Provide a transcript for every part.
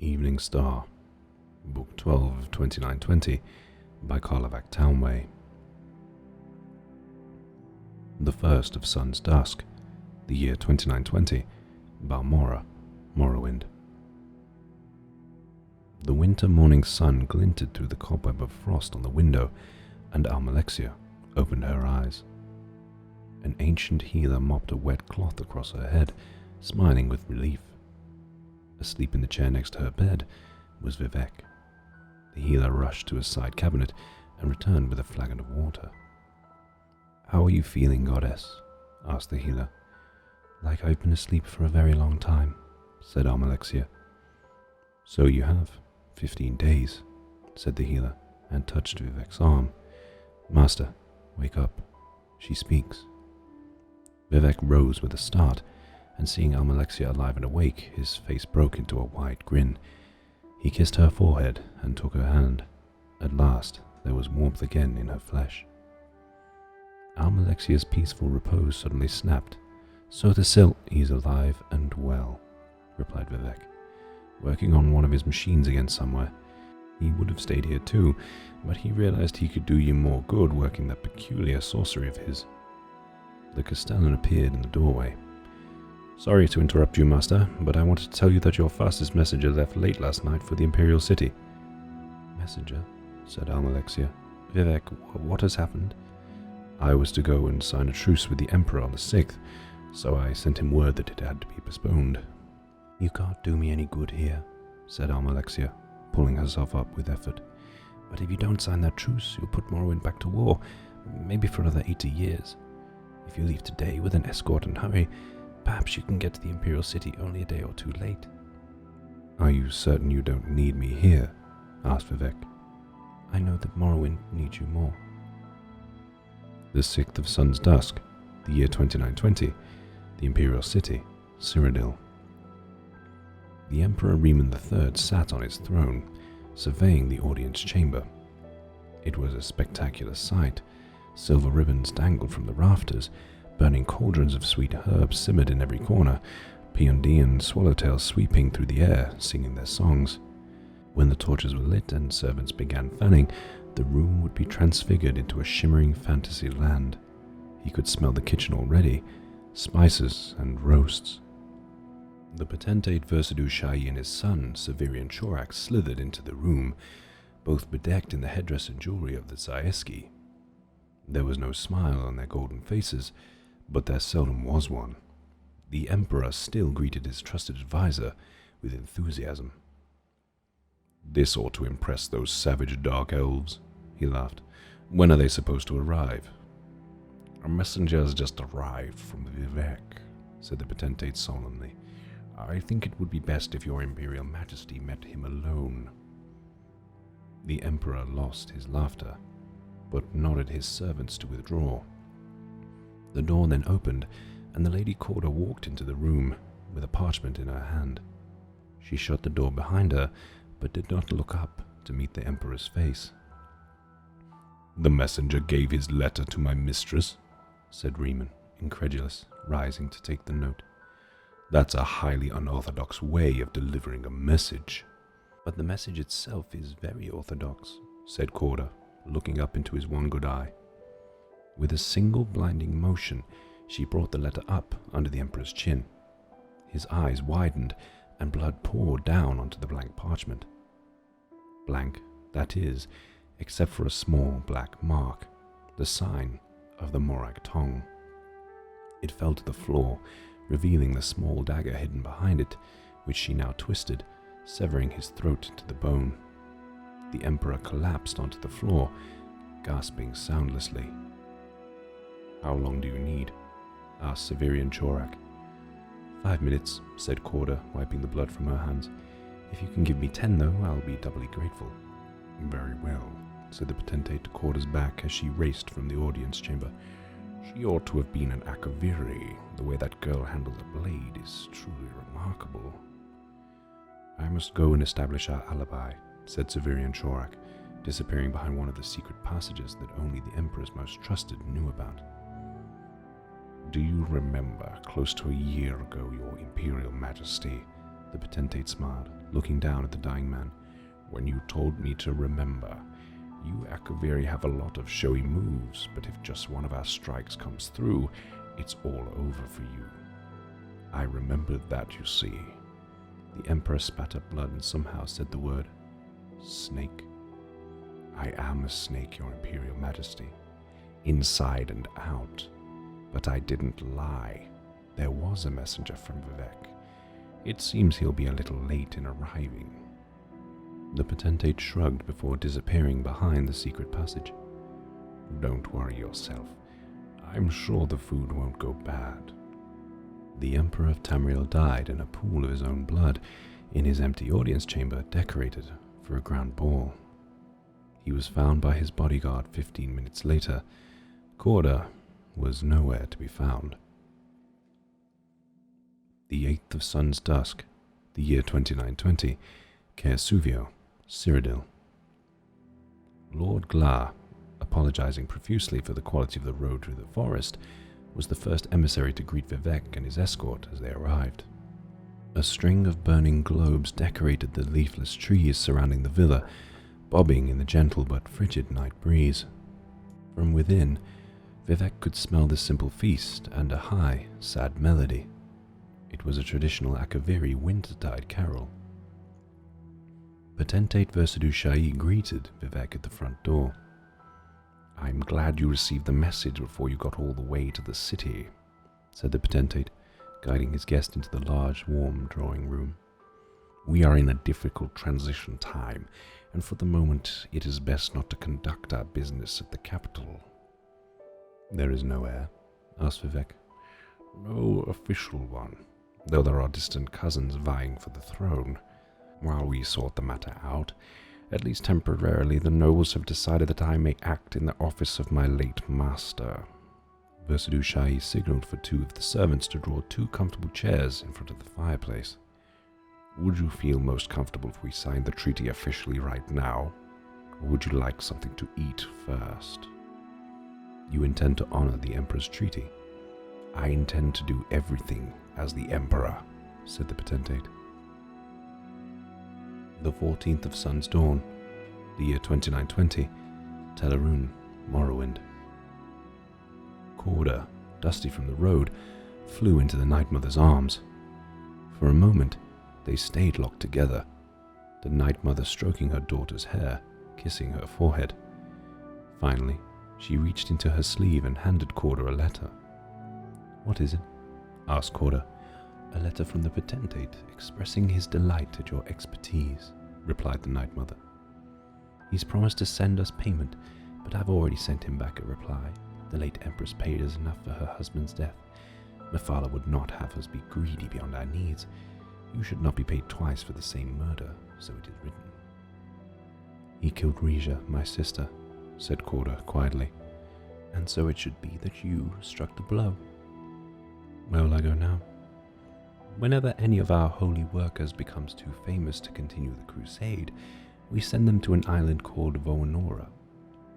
Evening Star, Book 12 of 2920, by Karlovac Townway. The First of Sun's Dusk, the year 2920, Balmora, Morrowind. The winter morning sun glinted through the cobweb of frost on the window, and Almalexia opened her eyes. An ancient healer mopped a wet cloth across her head, smiling with relief. Asleep in the chair next to her bed was Vivek. The healer rushed to his side cabinet and returned with a flagon of water. "How are you feeling, goddess?" asked the healer. "Like I've been asleep for a very long time," said Almalexia. "So you have. 15 days, said the healer, and touched Vivek's arm. "Master, wake up. She speaks." Vivek rose with a start, and seeing Almalexia alive and awake, his face broke into a wide grin. He kissed her forehead and took her hand. At last, there was warmth again in her flesh. Almalexia's peaceful repose suddenly snapped. "So he's alive and well," replied Vivek. "Working on one of his machines again somewhere. He would have stayed here too, but he realized he could do you more good working that peculiar sorcery of his." The Castellan appeared in the doorway. "Sorry to interrupt you, Master, but I wanted to tell you that your fastest messenger left late last night for the Imperial City." "Messenger?" said Almalexia. "Vivek, what has happened?" "I was to go and sign a truce with the Emperor on the 6th, so I sent him word that it had to be postponed." "You can't do me any good here," said Almalexia, pulling herself up with effort. "But if you don't sign that truce, you'll put Morrowind back to war, maybe for another 80 years. If you leave today with an escort and hurry, perhaps you can get to the Imperial City only a day or two late." "Are you certain you don't need me here?" asked Vivek. "I know that Morrowind needs you more." The 6th of Sun's Dusk, the year 2920, the Imperial City, Cyrodiil. The Emperor Riemann III sat on his throne, surveying the audience chamber. It was a spectacular sight. Silver ribbons dangled from the rafters, burning cauldrons of sweet herbs simmered in every corner, Peondi and swallowtails sweeping through the air, singing their songs. When the torches were lit and servants began fanning, the room would be transfigured into a shimmering fantasy land. He could smell the kitchen already, spices and roasts. The potentate Versidue Shahi and his son, Severian Chorak, slithered into the room, both bedecked in the headdress and jewelry of the Zaeski. There was no smile on their golden faces, but there seldom was one. The Emperor still greeted his trusted advisor with enthusiasm. "This ought to impress those savage dark elves," he laughed. "When are they supposed to arrive?" "A messenger has just arrived from Vivek," said the potentate solemnly. "I think it would be best if your Imperial Majesty met him alone." The Emperor lost his laughter, but nodded his servants to withdraw. The door then opened, and the Lady Corda walked into the room with a parchment in her hand. She shut the door behind her, but did not look up to meet the Emperor's face. "The messenger gave his letter to my mistress," said Riemann, incredulous, rising to take the note. "That's a highly unorthodox way of delivering a message." "But the message itself is very orthodox," said Corda, looking up into his one good eye. With a single blinding motion, she brought the letter up under the Emperor's chin. His eyes widened, and blood poured down onto the blank parchment. Blank, that is, except for a small black mark, the sign of the Morag Tong. It fell to the floor, revealing the small dagger hidden behind it, which she now twisted, severing his throat to the bone. The Emperor collapsed onto the floor, gasping soundlessly. "How long do you need?" asked Severian Chorak. 5 minutes, said Corda, wiping the blood from her hands. "If you can give me 10, though, I'll be doubly grateful." "Very well," said the potentate to Corda's back as she raced from the audience chamber. "She ought to have been an Akaviri. The way that girl handles a blade is truly remarkable." "I must go and establish our alibi," said Severian Chorak, disappearing behind one of the secret passages that only the Emperor's most trusted knew about. "Do you remember, close to a year ago, your Imperial Majesty?" The potentate smiled. looking down at the dying man. "When you told me to remember, you Akaviri have a lot of showy moves, but if just one of our strikes comes through, it's all over for you. I remembered that, you see." The Emperor spat up blood and somehow said the word, "Snake." "I am a snake, your Imperial Majesty, inside and out. But I didn't lie. There was a messenger from Vivek. It seems he'll be a little late in arriving." The potentate shrugged before disappearing behind the secret passage. "Don't worry yourself. I'm sure the food won't go bad." The Emperor of Tamriel died in a pool of his own blood in his empty audience chamber decorated for a grand ball. He was found by his bodyguard 15 minutes later. Corda was nowhere to be found. The 8th of Sun's Dusk, the year 2920, Caer Suvio, Cyrodiil. Lord Glar, apologizing profusely for the quality of the road through the forest, was the first emissary to greet Vivek and his escort as they arrived. A string of burning globes decorated the leafless trees surrounding the villa, bobbing in the gentle but frigid night breeze. From within, Vivek could smell the simple feast and a high, sad melody. It was a traditional Akaviri wintertide carol. Potentate Versidue Shahi greeted Vivek at the front door. "I'm glad you received the message before you got all the way to the city," said the potentate, guiding his guest into the large, warm drawing room. "We are in a difficult transition time, and for the moment it is best not to conduct our business at the capital." "There is no heir?" asked Vivek. "No official one, though there are distant cousins vying for the throne. While we sort the matter out, at least temporarily, the nobles have decided that I may act in the office of my late master." Versidue Shahi signaled for 2 of the servants to draw 2 comfortable chairs in front of the fireplace. "Would you feel most comfortable if we signed the treaty officially right now? Or would you like something to eat first?" "You intend to honor the Emperor's treaty?" "I intend to do everything as the Emperor," said the potentate. The 14th of Sun's Dawn, the year 2920, Telerun, Morrowind. Corda, dusty from the road, flew into the Night Mother's arms. For a moment, they stayed locked together, the Night Mother stroking her daughter's hair, kissing her forehead. Finally, she reached into her sleeve and handed Corda a letter. "What is it?" asked Corda. "A letter from the potentate expressing his delight at your expertise," replied the Night Mother. "He's promised to send us payment, but I've already sent him back a reply. The late Empress paid us enough for her husband's death. Mephala would not have us be greedy beyond our needs. You should not be paid twice for the same murder, so it is written." "He killed Rija, my sister," said Corda quietly, "and so it should be that you struck the blow. Where will I go now? Whenever any of our holy workers becomes too famous to continue the crusade, we send them to an island called Voanora.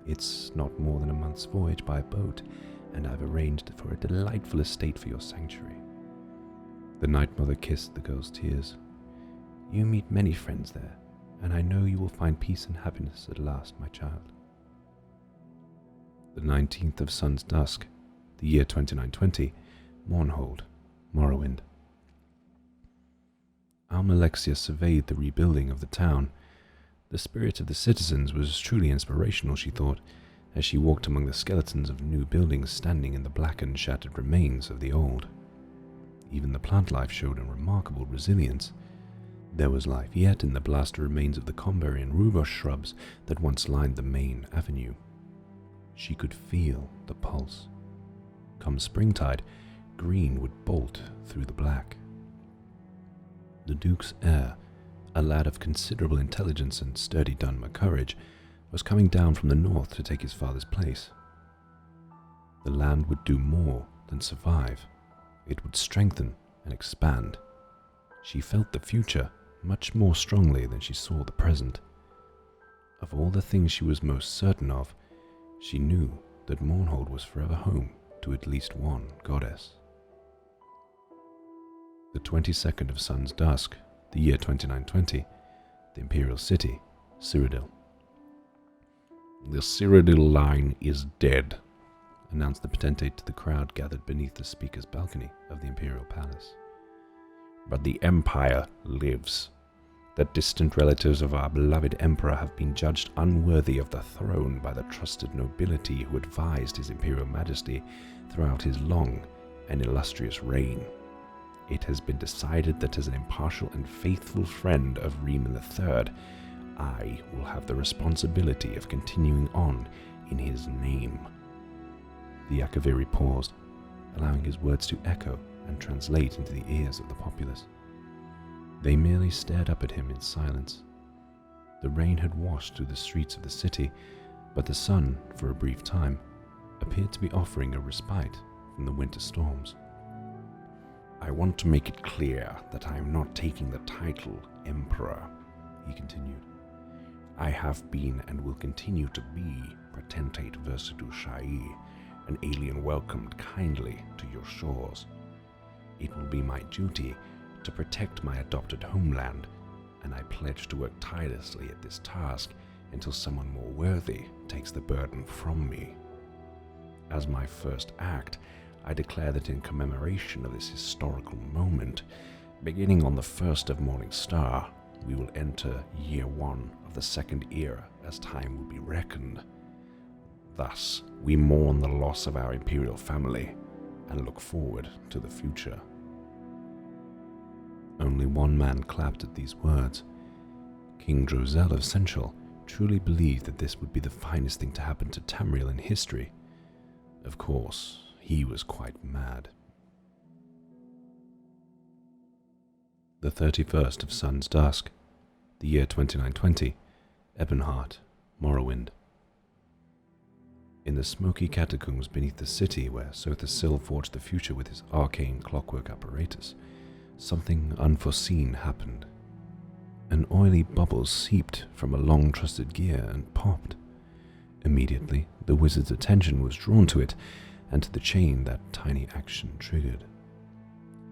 It's not more than a month's voyage by boat, and I've arranged for a delightful estate for your sanctuary." The Night Mother kissed the girl's tears. "You meet many friends there, and I know you will find peace and happiness at last, my child." The 19th of Sun's Dusk, the year 2920, Mournhold, Morrowind. Almalexia surveyed the rebuilding of the town. The spirit of the citizens was truly inspirational, she thought, as she walked among the skeletons of new buildings standing in the blackened, shattered remains of the old. Even the plant life showed a remarkable resilience. There was life yet in the blasted remains of the comberry and rhubarb shrubs that once lined the main avenue. She could feel the pulse. Come springtide, green would bolt through the black. The Duke's heir, a lad of considerable intelligence and sturdy Dunmer courage, was coming down from the north to take his father's place. The land would do more than survive. It would strengthen and expand. She felt the future much more strongly than she saw the present. Of all the things she was most certain of, she knew that Mournhold was forever home to at least one goddess. The 22nd of Sun's Dusk, the year 2920, the Imperial City, Cyrodiil. The Cyrodiil line is dead, announced the potentate to the crowd gathered beneath the speaker's balcony of the Imperial Palace. But the Empire lives. The distant relatives of our beloved Emperor have been judged unworthy of the throne by the trusted nobility who advised His Imperial Majesty throughout his long and illustrious reign. It has been decided that as an impartial and faithful friend of Riemann III, I will have the responsibility of continuing on in his name. The Akaviri paused, allowing his words to echo and translate into the ears of the populace. They merely stared up at him in silence. The rain had washed through the streets of the city, but the sun, for a brief time, appeared to be offering a respite from the winter storms. I want to make it clear that I am not taking the title Emperor, he continued. I have been and will continue to be Potentate Versidu Shai, an alien welcomed kindly to your shores. It will be my duty to protect my adopted homeland, and I pledge to work tirelessly at this task until someone more worthy takes the burden from me. As my first act, I declare that in commemoration of this historical moment, beginning on the 1st of Morning Star, we will enter year 1 of the second era as time will be reckoned. Thus, we mourn the loss of our imperial family and look forward to the future. Only one man clapped at these words. King Drozel of Senchal truly believed that this would be the finest thing to happen to Tamriel in history. Of course, he was quite mad. The 31st of Sun's Dusk, the year 2920, Ebonheart, Morrowind. In the smoky catacombs beneath the city where Sotha Sil forged the future with his arcane clockwork apparatus, something unforeseen happened. An oily bubble seeped from a long-trusted gear and popped. Immediately, the wizard's attention was drawn to it and to the chain that tiny action triggered.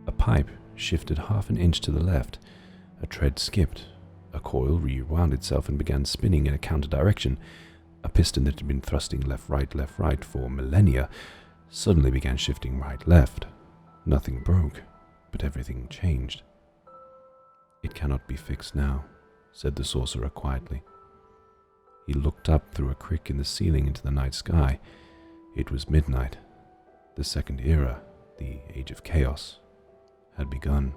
A pipe shifted half an inch to the left, a tread skipped, a coil rewound itself and began spinning in a counter-direction. A piston that had been thrusting left-right for millennia suddenly began shifting right-left. Nothing broke, but everything changed. It cannot be fixed now, said the sorcerer quietly. He looked up through a crick in the ceiling into the night sky. It was midnight. The second era, the Age of Chaos, had begun.